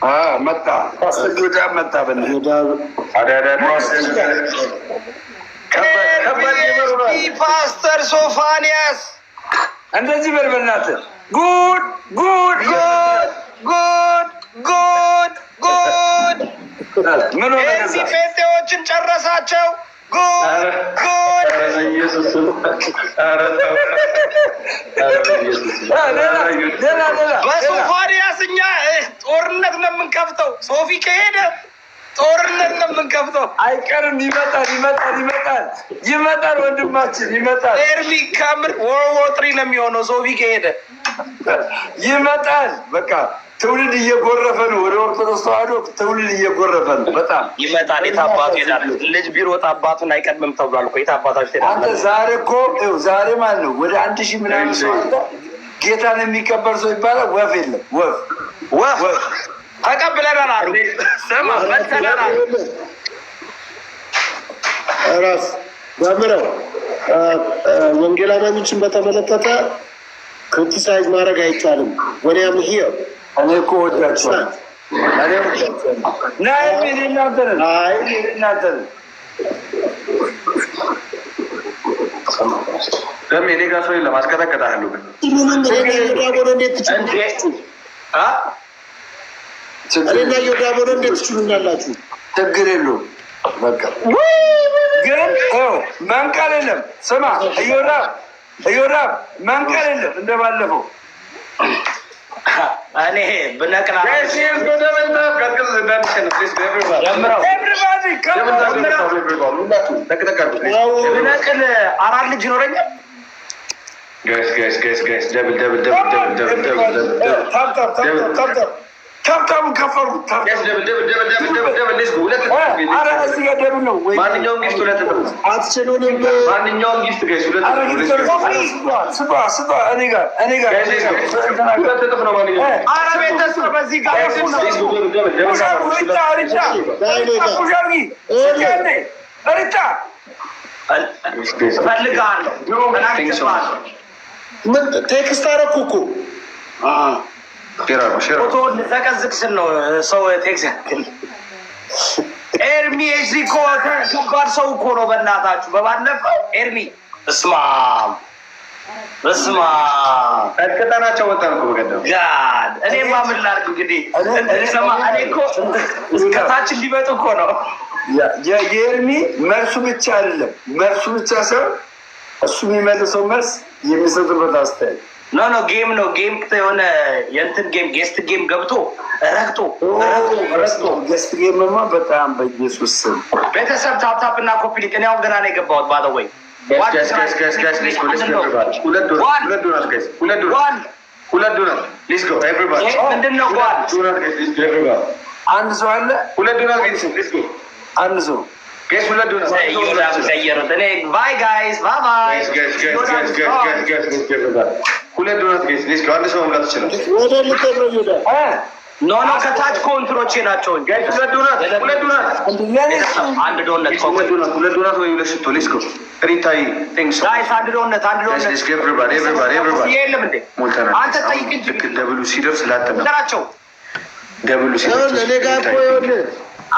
መጣ መጣ ፓስተር ሶፋንያስ እንደዚህ በልበልናት። ጉድ ጉድ ጉድ ጉድ ጉድ ጉድ ምን ሆነ? እዚህ ጴንጤዎችን ጨረሳቸው። ጉድ ጉድ በሶፋንያስ እኛ ጦርነት ነው የምንከፍተው። ሶፊ ከሄደ ጦርነት ነው የምንከፍተው። አይቀርም። ይመጣል ወንድማችን ይመጣል። ኤርሚ ከምር ወርልድ 3 ነው የሚሆነው። ሶፊ ከሄደ ይመጣል። በቃ ትውልድ እየጎረፈ ነው። ወደ ኦርቶዶክስ ተዋህዶ ትውልድ እየጎረፈ ነው። በጣም ይመጣል። የት አባቱ ሄዳል? ልጅ ቢሮጥ አባቱን አይቀድምም ተብሏል እኮ። የት አባታችሁ ሄዳል? አንተ ዛሬ እኮ ዛሬ ማለት ነው ወደ 1000 ምናምን ሰው አለ ጌታን የሚቀበል ሰው ይባላል። ወፍ የለም። ወፍ ተቀብለናል አሉ። ስማ መተናል ራስ ጀምረው ወንጌላውያኖችን በተመለከተ ክሪቲሳይዝ ማድረግ አይቻልም። ወዲያም ሂር እኔ እኮ ወዳቸዋለሁ። እኔ ጋር ሰው የለም። አስቀጠቅጣለሁ ግን እኔና ዮዳቦነ እንዴት ትችሉኛላችሁ? ችግር የለውም። በቃ ግን መንቀል የለም። ስማ እዮዳብ መንቀል የለም እንደባለፈው እኔ ብነቅላ ብነቅል 4 ልጅ ይኖረኛል። ታብታቡን ከፈርኩት። ማንኛውም ጊፍት ሁለት ነው። አትችሉንም። ማንኛውም ጊፍት ጋይስ ሁለት ነው። እኔ ጋር ሁለት እጥፍ ነው። ማንኛውም ኧረ ቤተሰብ በዚህ ጋር እፈልግሃለሁ። ምን ቴክስት አደረኩ እኮ ፎቶውን ዘቀዝቅ ስል ነው ሰው ቴክስ ያክል። ኤርሚ እዚህ እኮ ከባድ ሰው እኮ ነው። በእናታችሁ በባለፈው ኤርሚ እስማ ቀጥቅጠናቸው ወጣን እኮ በቀደም ጋድ። እኔማ ምን ላድርግ እንግዲህ ሰማ። እኔ እኮ እስከታች እንዲመጡ እኮ ነው። የኤርሚ መልሱ ብቻ አይደለም፣ መልሱ ብቻ ሳይሆን እሱ የሚመልሰው መልስ የሚሰጥበት አስተያየት ኖ ጌም ነው። ጌም የሆነ የእንትን ጌም ጌስት ጌም ገብቶ ረግጦ ጌስት ጌምማ በጣም በኢየሱስ ስም ቤተሰብ ታፕታፕ እና ኮፒ ሊክ። እኔ አሁን ገና ነው የገባሁት። ባደወይ ምንድን ነው አንድ ሰው አለ። አንድ ሰው ቀየሩት። እኔ ባይ ጋይስ ባይ ባይ። ሁለት ዶናት ጋይስ ሌትስ ጎ። አንድ ሰው መምላት ይችላል። ወደ ልትነው ይወዳ ኖ ከታች ኮንትሮቼ ናቸው። ጋይስ ሁለት ዶናት አንድ ዶናት ወይ ሁለት ሽቶ ሌትስ ጎ። ሪታይ ቲንክስ ጋይስ አንድ ዶናት ሌትስ ጎ ኤቨሪባዲ የለም እንዴ አንተ ጠይቅ እንጂ ደብሉ ሲደርስ ላጠና ነገራቸው። ደብሉ ሲደርስ እኔ ጋር እኮ ይኸውልህ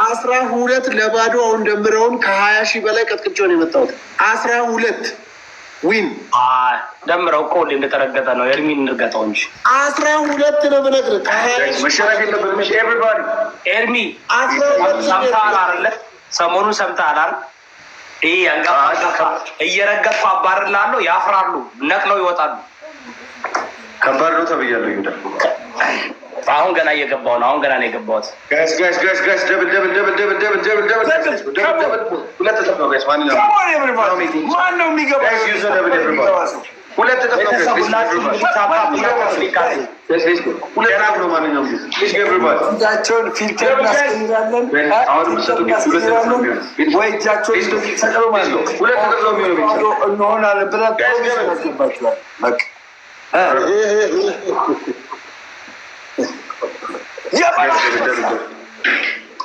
12 ለባዶ አሁን ደምረውን ከ20,000 በላይ ቀጥቅጬው ነው የመጣሁት። 12 ዊን ደምረው እኮ እንደተረገጠ ነው። ኤርሚን እንርገጠው እንጂ 12 ነው የምነግርህ። መሸነፍ የለበትም። እሺ ኤቨሪባዲ ኤርሚ ሰምተሃል አይደለ? ሰሞኑን ሰምተሃል አይደል? ይሄ አንጋፋ እየረገጥኩ አባርላለሁ። ያፍራሉ፣ ነቅለው ይወጣሉ። ከባድ ነው ተብያለሁ። ይሁዳ አሁን ገና እየገባሁ ነው። አሁን ገና ነው የገባሁት። ጋይስ ደብል ሁለት እጥፍ ነው ጋይስ። ማን ነው የሚገባው? ሁለት እጥፍ ነው ጋይስ። እጃቸውን ፊልተር እናስቀምጣለን ወይ እጃቸውን ሰቅለው ማለት ነው እንሆናለን ብለን ያስገባቸዋል። በቃ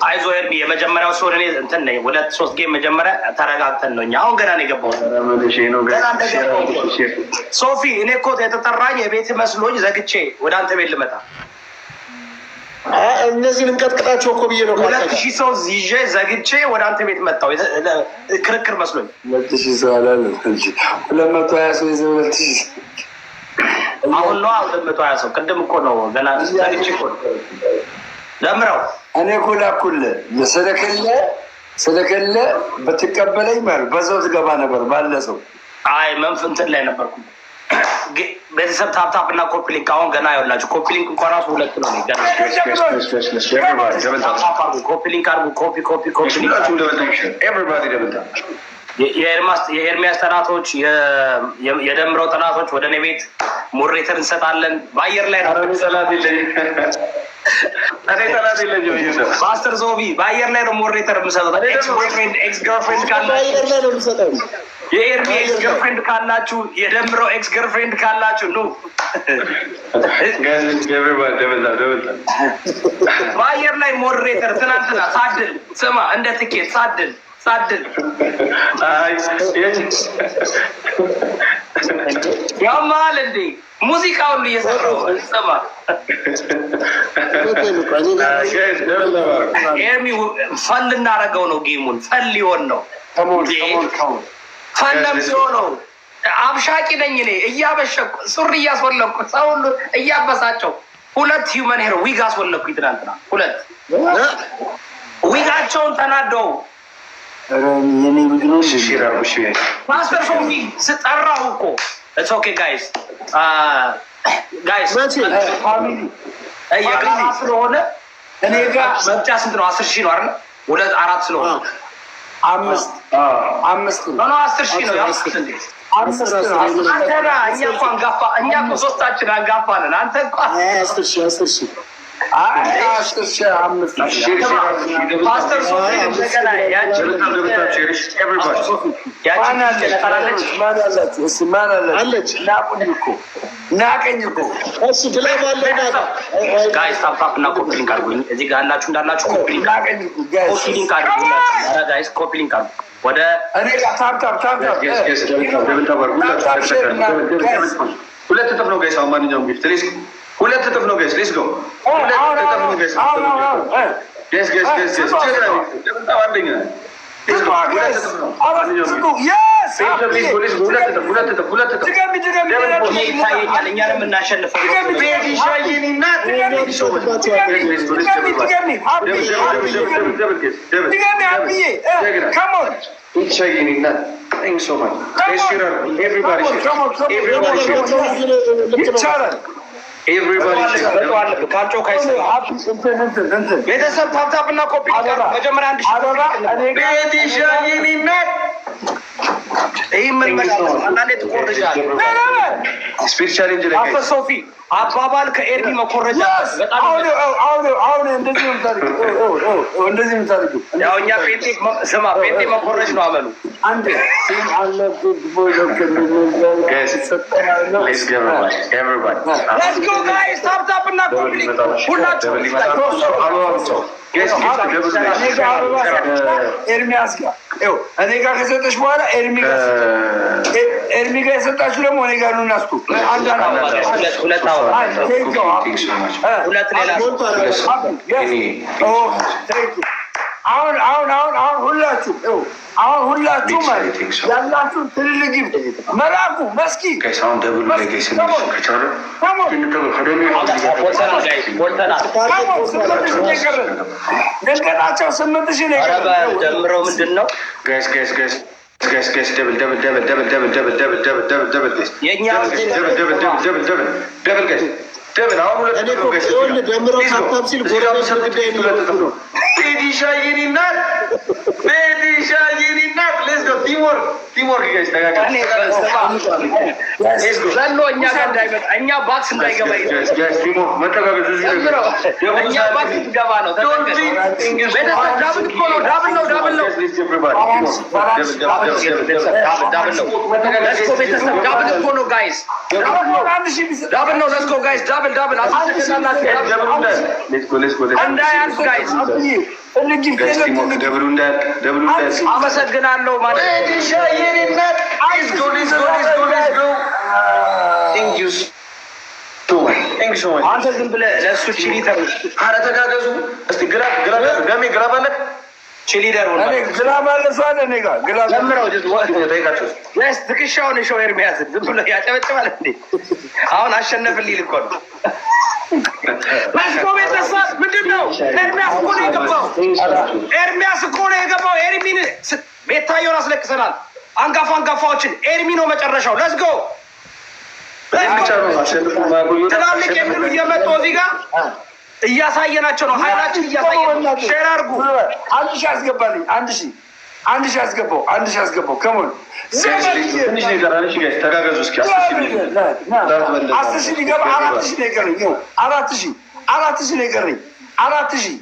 አይዞህ ኤርሚ፣ የመጀመሪያው ሲሆን እኔ እንትን ነኝ። 2-3 ጌም መጀመሪያ ተረጋግተን ነው እኛ። አሁን ገና ነው የገባሁት። ሶፊ እኔ እኮ የተጠራኝ የቤት መስሎኝ ዘግቼ ወደ አንተ ቤት ልመጣ። እነዚህን እንቀጥቅጣቸው እኮ ብዬ ነው። 2000 ሰው ይዤ ዘግቼ ወደ አንተ ቤት መጣሁ። ክርክር መስሎኝ 2000 ሰው አላለም እንጂ 220 ሰው ይዘህ 2000 አሁን ነው 220 ሰው። ቅድም እኮ ነው ገና ዘግቼ እኮ ነው ደምረው። እኔ እኮ ላኩልህ ስለከለ በትቀበለኝ ማለት በዛው ትገባ ነበር ባለ ሰው። አይ መንፍንትን ላይ ነበርኩ። ቤተሰብ ታፕታፕ እና ኮፒሊንክ አሁን ገና ያላችሁ ኮፒሊንክ እንኳን ራሱ 2 ነው ገና። ኮፒሊንክ አድርጉ። ኮፒሊንክ የኤርሚያስ ጠላቶች የደምረው ጠላቶች ወደ እኔ ቤት ሞሬተር እንሰጣለን። በአየር ላይ ነው። ማስተር ዞቢ በአየር ላይ ነው ሞሬተር የምሰጠው። ኤክስ ገርልፍሬንድ ካላችሁ የኤርሚ ኤክስ ገርልፍሬንድ ካላችሁ የደምረው ኤክስ ገርልፍሬንድ ካላችሁ ኑ በአየር ላይ ሞሬተር። ትናንትና ሳድል ስማ እንደ ትኬት ሳድል ያማል እንዴ ሙዚቃውን እየሰራው ስማ። ኤርሚ ፈን ልናደርገው ነው። ጌሙን ፈን ሊሆን ነው። ፈንም ሲሆነው አብሻቂ ነኝ እኔ እያበሸኩ ሱሪ እያስወለኩ ሰው ሁሉ እያበሳቸው 2 ሂውመን ሄር ዊግ አስወለኩ። ትናንትና 2 ዊጋቸውን ተናደው ማስተር ሶፊ ስጠራሁ እኮ ኦኬ ጋይስ የጋራ ስለሆነ እኔ ጋር መብጫ ስንት ነው? 10,000 ነው አይደል? 2-4 ስለሆነ 5 ነው 10,000 ነው። እኛ እኮ አንጋፋ፣ እኛ እኮ ሶስታችን አንጋፋ ነን። አንተ እኮ 10,000 ፓስተር ሶፊ እንደገና ናቀኝ እኮ ጋይስ ታፕታፕ እና ኮፒሊንክ አድርጉኝ። እዚህ ጋር ያላችሁ እንዳላችሁ ኮፒሊንክ አድርጉ። ወደ ሁለት እጥፍ ነው ጋይስ። አሁን ማንኛውም ጊፍት ሁለት እጥፍ ነው ጋይስ። ሌትስ ጎ ሁለት እጥፍ ነው ጋይስ። እኛንም እናሸንፈው። ቤተሰብ ታፕታፕ እና ኮፒ መጀመሪያ ሶፊ አባባል ከኤርሚ መኮረጃ አሁን እንደዚህ ያው እኛ ስማ ፔንቴ መኮረጅ ነው አመሉ። ታፕታፕ እና ኮፒሊንክ ሁላችሁ ኤርሚያስ ጋር እኔ ጋር ከሰጠች በኋላ ኤርሚ ጋር የሰጣችሁ ደግሞ እኔ ጋር ነው እናስቱ አሁን ሁላችሁ ማለት ያላችሁ ትልልቅ መላኩ መስኪ ደንገጣቸው 8,000 ነው ጀምረው ምንድን ነው እኛ ባክስ እንዳይገባ አመሰግናለሁ ማለት አንተ ዝም ብለህ ለእሱ ቺሊተር ኧረ ተጋገዙ እስቲ። ገሜ ግራ ባለህ ቺሊደር ሆነ ግላብ አለ ሰው አለ እኔ ጋር ግላብ ጀምረው ጠይቃቸው። ትከሻውን ሾው ኤርሚያስን ዝም ብሎ ያጨበጭባል እንዴ? አሁን አሸነፍልኝ እኮ ነው። መስኮ ቤተሰብ ምንድን ነው? ኤርሚያስ እኮ ነው የገባው። ኤርሚያስ እኮ ነው የገባው። ኤርሚን ቤታየውን አስለቅሰናል። አንጋፋዎችን ኤርሚ ነው መጨረሻው። ለዝጎ ትላልቅ የሚሉ እየመጡ እዚህ ጋር እያሳየናቸው ነው። ሀይላችን እያሳየን ሼር አድርጉ። 1000 አስገባልኝ። 1000 አስገባው። ከሞን ትንሽ ነገር አለሽ ጋይስ ተጋገዙ እስኪ። 10,000 ሊገባ 4,000 ነው የቀረኝ። 4,000 ነው የቀረኝ። 4,000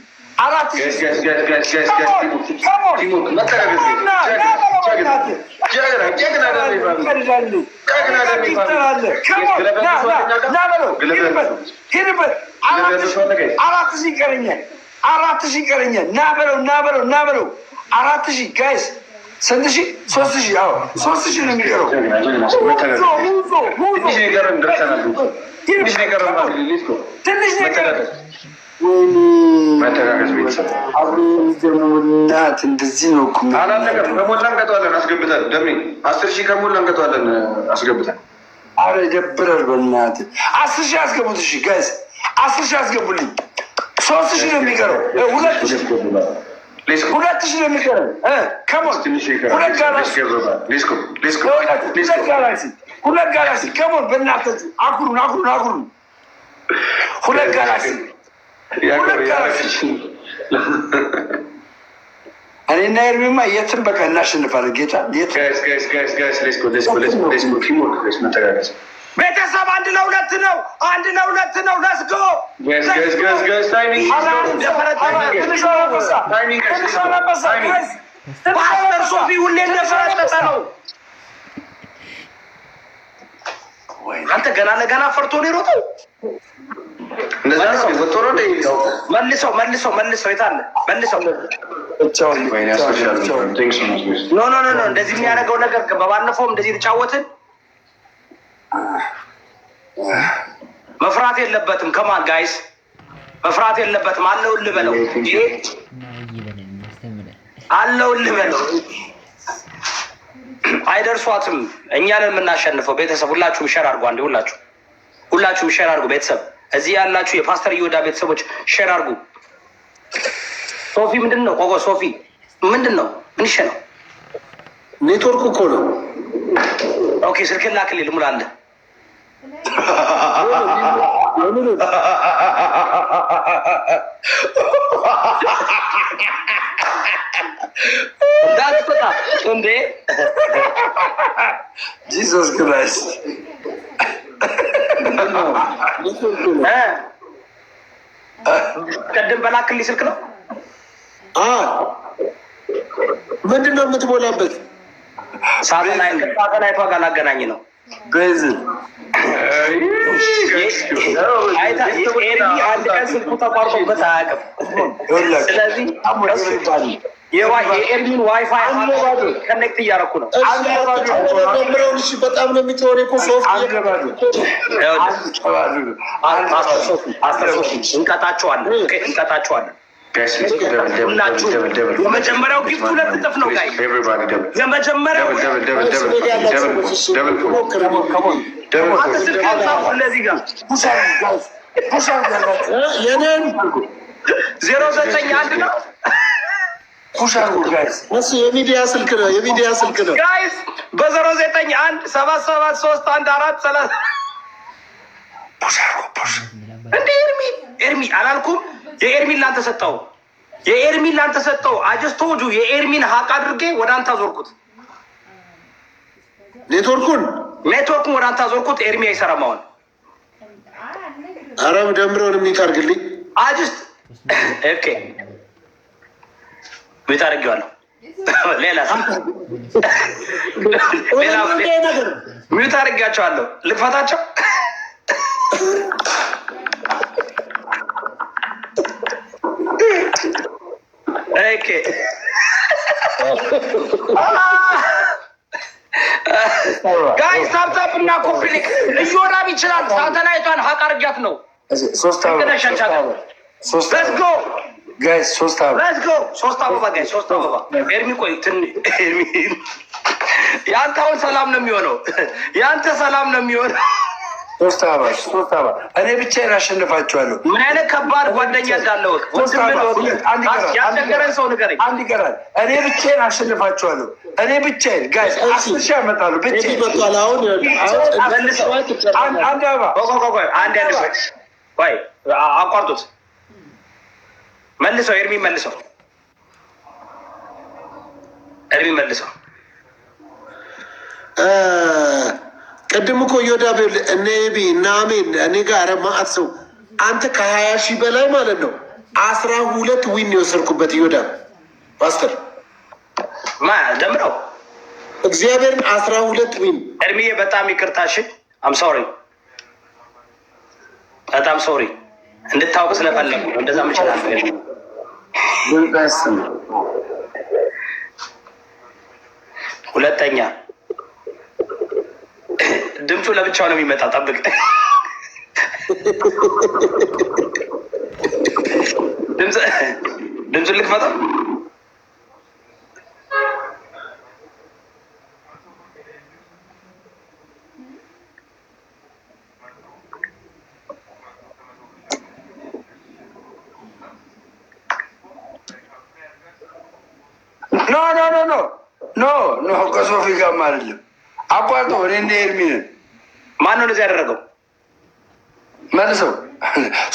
ይቀረኛል። ና በለው 4,000 ጋይስ ስንት ሺህ? 3,000 አዎ 3,000 ነው የሚቀረው። ትንሽ ነው የቀረው። መተጋገዝ ቤተሰብ እንደዚህ ነው እኮ አላለቀም። ከሞላ እንቀጠዋለን አስገብተን ደሜ 10,000 ከሞላ እንቀጠዋለን አስገብተን። አረ ይደብራል በእናትህ። 10,000 አስገቡት። እሺ ጋይስ 10,000 አስገቡልኝ። 3,000 ነው የሚቀረው። 2,000 ነው የሚቀረው። ከሞን ሁለት ጋላክሲ ከሞን በእናትህ አኩሩን 2 ጋላክሲ እኔና ኤርሚማ የትም በቃ እናሸንፋለን። ጌታ ቤተሰብ 1-2 ነው። 1-2 ነው። ለስጎ ፓስተር ሶፊ ሁሌ እንደፈረጠጠ ነው። አንተ ገና ለገና ፈርቶ ነው የሮጠው። መልሰው የታለ መልሰው። ኖ እንደዚህ የሚያደርገው ነገር በባለፈውም እንደዚህ የተጫወትን መፍራት የለበትም። ከማን ጋይስ መፍራት የለበትም። አለውልህ በለው አይደርሷትም። እኛንን የምናሸንፈው ቤተሰብ ሁላችሁም ሸር አድርጉ። አንዴ ሁላችሁም ሸር አድርጉ። ቤተሰብ እዚህ ያላችሁ የፓስተር እዮዳ ቤተሰቦች ሸር አድርጉ። ሶፊ ምንድን ነው? ቆቆ ሶፊ ምንድን ነው? ምንሽ ነው? ኔትወርክ እኮ ነው። ኦኬ ስልክን ላክልኝ ልሙላለህ። እንዳትፈታ እንዴ ጂሰስ ክራይስት ቅድም በላክልኝ ስልክ ነው። ምንድን ነው የምትሞላበት? ሳተላይቷ ጋር ላገናኝ ነው። ቤዝል አንድ ቀን ስልኩ ተቋርጦበት አያውቅም። ስለዚህ የኤርሚን ዋይፋይ ከኔክት እያደረኩ ነው። በጣም ነው የሚተወር እኮ እንቀጣቸዋለን። የመጀመሪያው ጊፍት 2 እጥፍ ነው። ጋይ የመጀመሪያው ለዚህ ጋር 091 ነው። የሚዲያ ስልክ ነው። ጋይስ በ091 77314 እንደ ኤርሚ አላልኩም። የኤርሚን ላንተ ሰጠው። አጀስቶጁ የኤርሚን ሀቅ አድርጌ ወደ አንተ አዞርኩት። ኔትወርኩን ወደ አንተ አዞርኩት። ኤርሚ አይሰራም አሁን። አረብ ደምረውን የሚታርግልኝ አጅስት ኦኬ ቤት አድርጌዋለሁ። ሌላ ሚዩት አድርጌያቸዋለሁ። ልክፈታቸው። ጋይስ ታፕታፕ እና ኮምፕሊክ እዮዳብ ይችላል። ሳተላይቷን ሀቅ አርጃት ነው። ሶስት አበባ ጋይስ፣ ሶስት አበባ ጋይስ፣ ሶስት አበባ። ኤርሚ ቆይ ኤርሚ የአንተ አሁን ሰላም ነው የሚሆነው። የአንተ ሰላም ነው የሚሆነው። ሶስት አበባ እኔ ብቻዬን አሸንፋችኋለሁ። ምን አይነት ከባድ ጓደኛ እንዳለው ያስቸገረን ሰው ንገረኝ። አንድ ይቀራል። እኔ ብቻዬን አሸንፋችኋለሁ። እኔ ብቻዬን ጋይስ 10 ሺህ አመጣለሁ። ብቻዬን አንድ አበባ ቆይ አቋርጡት። መልሰው ኤርሚ መልሰው ቅድም እኮ ዮዳብ እነ ኤቢ እና አሜን እኔ ጋር ማአት ሰው አንተ ከ20 ሺህ በላይ ማለት ነው 12 ዊን የወሰድኩበት ዮዳብ ፓስተር ደምረው እግዚአብሔርን 12 ዊን። ኤርሚዬ በጣም ይቅርታ እሺ። አም ሶሪ በጣም ሶሪ። እንድታውቅ ስለፈለጉ እንደዛ ምችላለሁ። ሁለተኛ ድምፁ ለብቻው ነው የሚመጣ። ጠብቅ። ድምፁን ልክፈተው። ኖ ከሶፊ ጋርም አይደለም። አቋርጦ እኔ እንደ ኤርሚ ነን። ማን ነው እንደዚህ ያደረገው? መልሰው።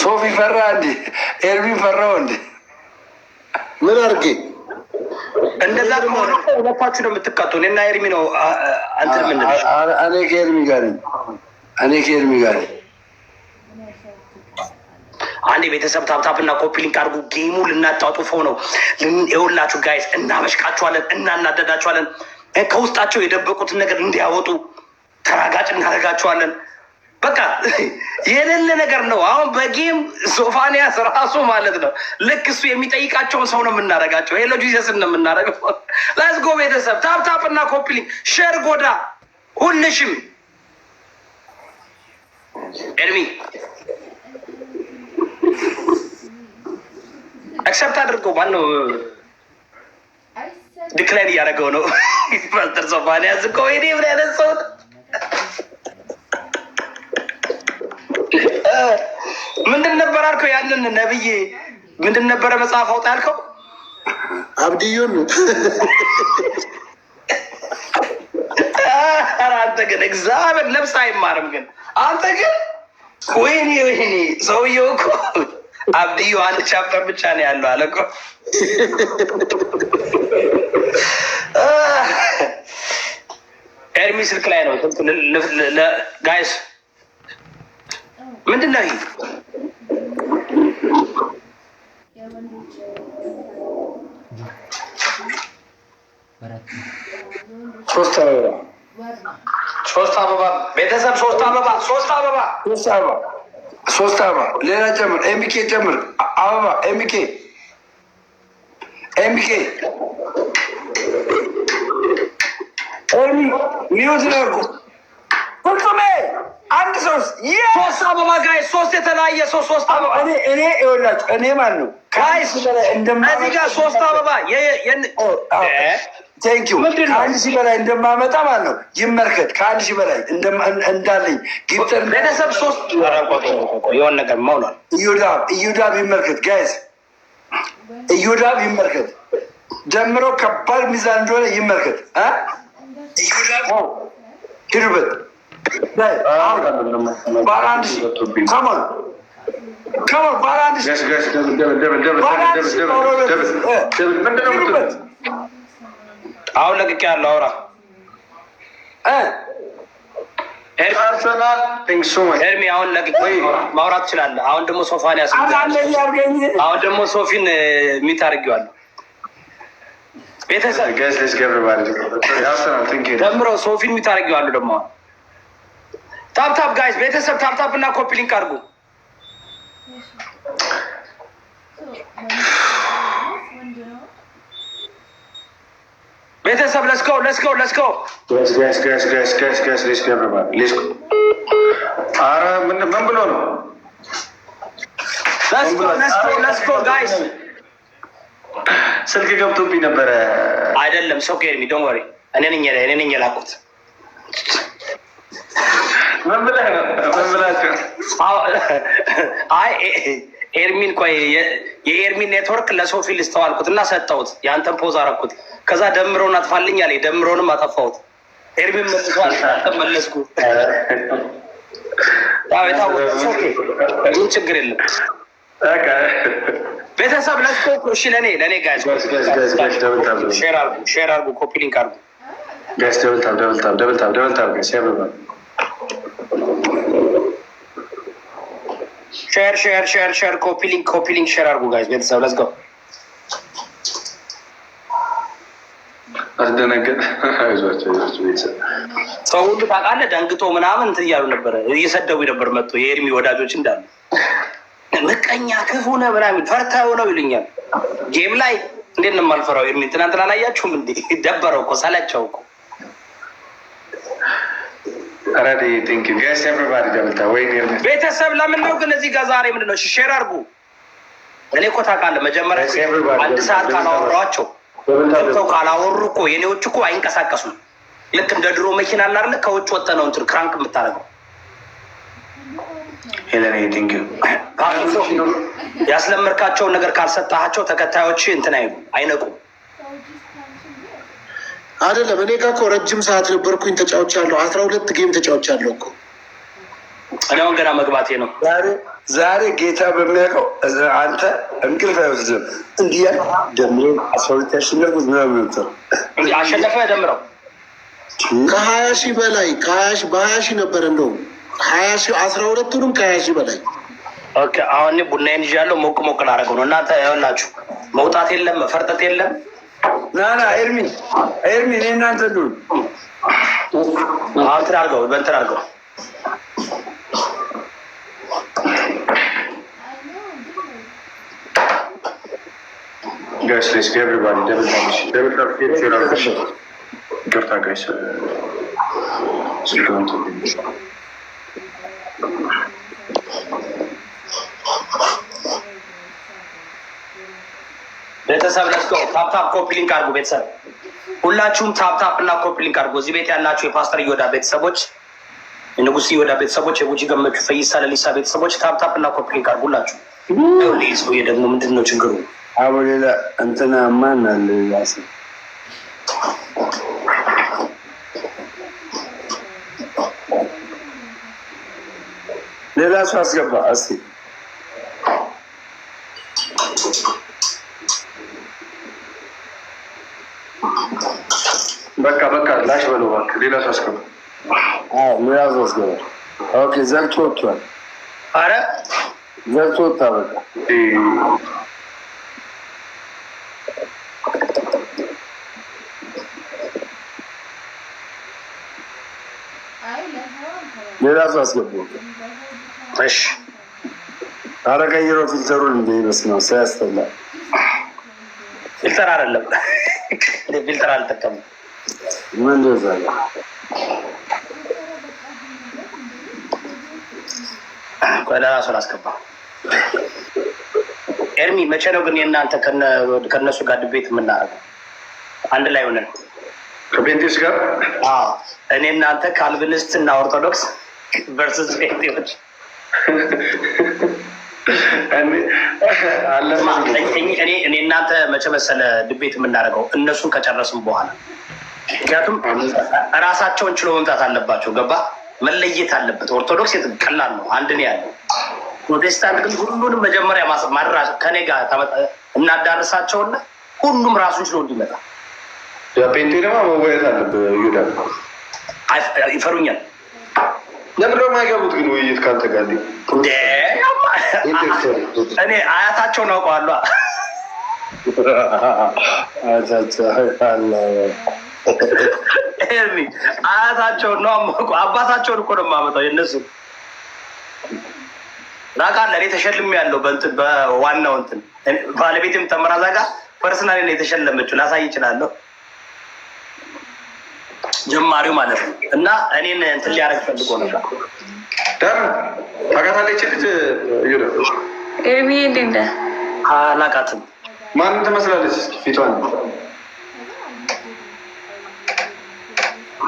ሶፊ ፈራ እንዴ? ኤርሚ ፈራው እንዴ? ምን አድርጌ? እንደዛ ከሆነ ሁለታችሁ ነው የምትቃጡ። እኔና ኤርሚ ነው አንተን ምን ነው? እኔ ከኤርሚ ጋር ነኝ። አንድ ቤተሰብ ታፕታፕና ኮፒ ሊንክ አድርጉ። ጌሙ ልናጣጡፈው ነው። ይኸውላችሁ ጋይስ፣ እናበሽቃችኋለን፣ እናናደዳችኋለን። ከውስጣቸው የደበቁትን ነገር እንዲያወጡ ተራጋጭ እናደርጋችኋለን። በቃ የሌለ ነገር ነው። አሁን በጌም ሶፋንያስ ራሱ ማለት ነው ልክ እሱ የሚጠይቃቸውን ሰው ነው የምናደርጋቸው። ሄሎ ጂሰስን ነው የምናደርገው። ላስጎ ቤተሰብ ታፕታፕና ኮፒ ሊንክ ሼር ጎዳ ሁልሽም ኤርሚ አክሰፕት አድርገው። ማነው ዲክላይን እያደረገው ነው? ፓስተር ሶፋንያስ እኮ ወይኔ ምን አይነት ሰው ነው? ምንድን ነበር አልከው? ያንን ነብዬ ምንድን ነበረ መጽሐፍ አውጣ ያልከው? አብድዩን አንተ ግን እግዚአብሔር ነፍስ አይማርም። ግን አንተ ግን ወይኔ ሰውየው እኮ አብድዩ አንድ ቻፕተር ብቻ ነው ያለው አለ እኮ። ኤርሚ ስልክ ላይ ነው። ጋይስ ምንድን ነው ይሄ? ሶስት አበባ ቤተሰብ ሶስት አበባ ሌላ ጨምር። ኤምኬ ጨምር አበባ ኤምኬ ኤርሚ ሚዩት ነርኩ ፍጹሜ አንድ ሶስት አበባ ጋይስ፣ ሶስት የተለያየ ሶስት አበባ እኔ ይኸውላችሁ እኔ ማን ነው ጋይስ እዚህ ጋር ሶስት አበባ ቴንኪዩ ከአንድ ሺህ በላይ እንደማመጣ ማለት ነው። ይመልከት ከአንድ ሺህ በላይ እንዳለኝ ጊፍተር ቤተሰብ ሶስት የሆነ ነገር መሆኗል። እዮዳብ ይመልከት ጋይስ፣ እዮዳብ ይመልከት። ጀምሮ ከባድ ሚዛን እንደሆነ ይመልከት። ሂዱበት ባለ አንድ ሺህ ከሞን ባለ አንድ ሺህ አሁን ለቅቄ ያለው አውራ ኤርሚ አሁን ለቅቄ ማውራት ትችላለህ። አሁን ደግሞ ሶፋን አሁን ደግሞ ሶፊን ሚት አድርጌዋለሁ። ቤተሰብ ጀምሮ ሶፊን ሚት አድርጌዋለሁ። ደግሞ ታፕታፕ ጋይስ ቤተሰብ ታፕታፕ እና ኮፒ ሊንክ አድርጉ። ቤተሰብ ለስኮ ኧረ ምን ብሎ ነው? ለስኮ ጋይስ ስልክ ገብቶብኝ ነበረ። አይደለም ሰው ከኤርሚ ዶንት ወሪ እኔ ነኝ የላኩት። ምን ብላችሁ? አይ ኤርሚን ቆይ የኤርሚን ኔትወርክ ለሶፊ ልስተዋልኩት እና ሰጠሁት። የአንተን ፖዝ አረኩት። ከዛ ደምሮን አጥፋልኝ አለኝ። ደምሮንም አጠፋሁት። ኤርሚን መልሷል። ተመለስኩ። ምን ችግር የለም። ቤተሰብ ለስኮ እሺ፣ ለእኔ ጋይስ ሼር አርጉ፣ ኮፒ ሊንክ አርጉ ጋይስ። ደብል ታብ ጋይስ። ሼር ኮፒ ሊንክ ሼር አርጉ ጋይስ። ቤተሰብ ለስኮ አስደነገጥ። አይዟቸው ቤተሰብ። ሰው ሁሉ ታውቃለህ ደንግጦ ምናምን እንትን እያሉ ነበረ፣ እየሰደቡ ነበር። መጥቶ የኤርሚ ወዳጆች እንዳሉ ምቀኛ ክፉ ነህ ምናምን ፈርተው ነው ይሉኛል። ጌም ላይ እንዴት ነው የማልፈራው? ኤርሚ ትናንትና አላያችሁም እንዴ? ደበረው እኮ ሰለቸው እኮ። ቤተሰብ ለምን ነው ግን እዚህ ጋር ዛሬ ምንድን ነው? ሼር አድርጉ። እኔ እኮ ታውቃለህ መጀመሪያ አንድ ሰዓት ካላወራኋቸው ገብተው ካላወሩ እኮ የኔዎች እኮ አይንቀሳቀሱም። ልክ እንደ ድሮ መኪና እናርለ ከውጭ ወጠ ነው እንትን ክራንክ የምታደርገው። ያስለመድካቸውን ነገር ካልሰጣቸው ተከታዮች እንትን አይነቁም። አይደለም እኔ ጋር እኮ ረጅም ሰዓት ነበርኩኝ፣ ተጫውቻለሁ። 12 ጌም ተጫውቻለሁ እኮ። እኔ አሁን ገና መግባቴ ነው። ዛሬ ጌታ በሚያውቀው አንተ እንቅልፍ አይወስድም። እንዲህ ያ ደምሮ 12 ያሸነፍኩት ምናምን አሸነፈ ደምረው ከ20 ሺህ በላይ በ20 ሺህ ነበር እንደውም 20 ሺህ 12ቱንም ከ20 ሺህ በላይ። ኦኬ አሁን ቡናዬን ይዣለሁ። ሞቅ ላደርገው ነው። እናንተ ያላችሁ መውጣት የለም መፈርጠት የለም። ና ኤርሚ እኔ እናንተ ዱን እንትን አድርገው በእንትን አድርገው guys, let's get everybody double tap. Good guys. ቤተሰብ ለስቶ ታፕታፕ ኮፒ ሊንክ አድርጉ። ቤተሰብ ሁላችሁም ታፕታፕ እና ኮፒ ሊንክ አድርጉ። እዚህ ቤት ያላችሁ የፓስተር እዮዳ ቤተሰቦች፣ የንጉስ እዮዳ ቤተሰቦች፣ የጉጂ ገመቹ ፈይሳ ለሊሳ ቤተሰቦች ታፕታፕ እና ኮፒ ሊንክ አድርጉ። ሁላችሁ ሰውዬ ደግሞ ምንድን ነው ችግሩ? አቦ ሌላ እንትና ማን አለ? ያስ ሌላ ሰው አስገባ እስኪ። በቃ ላሽ በለው እባክህ። ሌላ ሰው አስገባ። ሌላ ሰው አስገባ። ኦኬ ዘግቶ ወጥቷል። ኧረ ዘግቶ ወጣ። በቃ ሌላ ሰው አስገባ። እሺ ኧረ ቀይሮ ፊልተሩን እንደ ይመስለው ሳያስጠላ። ፊልተር አይደለም ፊልተር አልጠቀምም። ምን እንደዛ ሌላ ሰው አስገባ። ኤርሚ መቼ ነው ግን የእናንተ ከእነሱ ጋር ድቤት የምናደርገው? አንድ ላይ ሆነን ከፔንቴስ ጋር እኔ እናንተ ካልቪኒስት እና ኦርቶዶክስ ቨርስስ ፔንቴዎች እኔ እናንተ መቼ መሰለ ድቤት የምናደርገው? እነሱን ከጨረስም በኋላ። ምክንያቱም ራሳቸውን ችሎ መምጣት አለባቸው። ገባ? መለየት አለበት። ኦርቶዶክስ ቀላል ነው፣ አንድ ነው ያለው። ፕሮቴስታንት ግን ሁሉንም መጀመሪያ ማድረስ ከኔ ጋር እናዳርሳቸውና ሁሉም ራሱን ችሎ እንዲመጣ። ፔንቴ ደግሞ መወያየት አለብህ። ይሁዳ ይፈሩኛል። ለምን ደግሞ አይገቡት ግን ውይይት ከአንተ ጋር? እኔ አያታቸውን አውቀዋለሁ። አያታቸውን ነው አባታቸውን እኮ ነው የማመጣው። የእነሱ ናቃለ እኔ ተሸልሜ ያለው በእንትን በዋናው እንትን ባለቤትም ተመራዛ ጋር ፐርሰናል ነው የተሸለመችው። ላሳይ ይችላለሁ። ጀማሪው ማለት ነው። እና እኔን እንትን ሊያደርግ ፈልጎ ነበር። ታውቃታለች ልጅ ኤርሚ እንዴት ነህ? አላውቃትም። ማንን ትመስላለች? እስኪ ፊቷን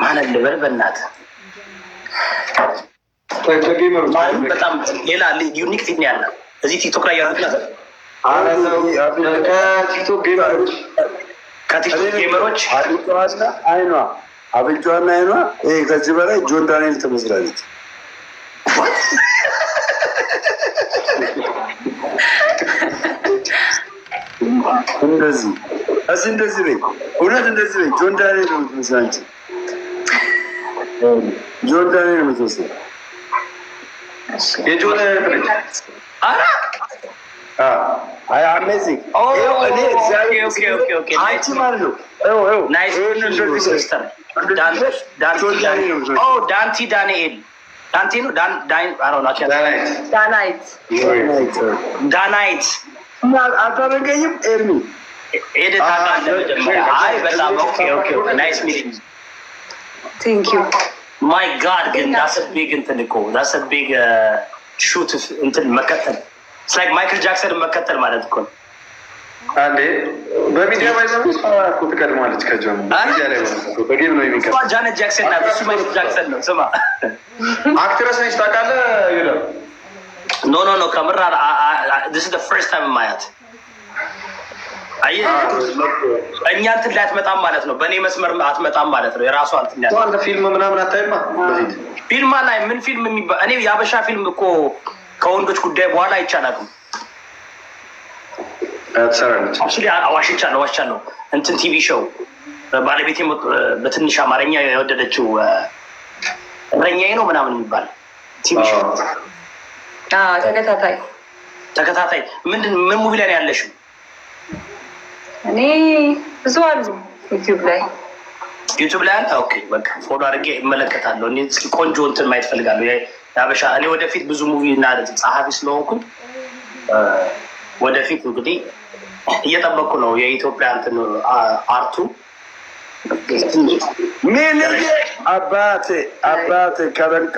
ማንን ልበል? በእናትህ በጣም ሌላ ዩኒክ ፊት ነው ያለ እዚህ ቲክቶክ ላይ ያሉት ነገር ከቲክቶክ ጌመሮች አፍንጫዋና አይኗ ከዚህ በላይ ጆን ዳንኤል ትመስላለች። እንደዚህ እንደዚህ በይ፣ እውነት እንደዚህ በይ። ጆን ዳንኤል ነው የምትመስለው አንቺ። ጆን ዳንኤል ነው የምትመስለው። የጆን አሜዚንግ አንቺ ማለት ነው። ዳንቲ ዳንኤል ዳንቲ ነው ዳናይት አታደርገኝም ኤርሚ ማይ ጋድ ግን ዳስ ቢግ እንትን እኮ ዳስ ቢግ ሹት እንትን መከተል ላይክ ማይክል ጃክሰን መከተል ማለት እኮ ነው። አንዴ በሚዲያ ትቀድማለች ከጆን በጌም ነው የሚቀር ጃነት ጃክሰን ናት። እሱ ማይክል ጃክሰን ነው። ስማ አክትረስ ነች ታውቃለህ? ኖ ከምር this is the first time ማያት አየህ፣ እኛ እንትን ላይ አትመጣም ማለት ነው። በእኔ መስመር አትመጣም ማለት ነው። የራሷ እንትን ያለ አንተ ፊልም ምናምን አታይማ? ፊልም ላይ ምን ፊልም የሚባል እኔ የአበሻ ፊልም እኮ ከወንዶች ጉዳይ በኋላ አይቻላልም። ዋሽቻለሁ እንትን ቲቪ ሾው ባለቤቴ በትንሽ አማርኛ የወደደችው እረኛዬ ነው ምናምን የሚባል ቲቪ ሾው ተከታታይ ምን ሙቪ ላይ ነው ያለሽው? እኔ ብዙ አሉ ዩቲዩብ ላይ አለ። ኦኬ በቃ ፎሎ አድርጌ እመለከታለሁ። እኔ እስኪ ቆንጆ እንትን ማየት ፈልጋለሁ የአበሻ። እኔ ወደፊት ብዙ ሙቪ እና ጸሐፊ ስለሆንኩኝ ወደፊት እንግዲህ እየጠበቅኩ ነው የኢትዮጵያ እንትን አርቱ ምን አባቴ ከበንቀ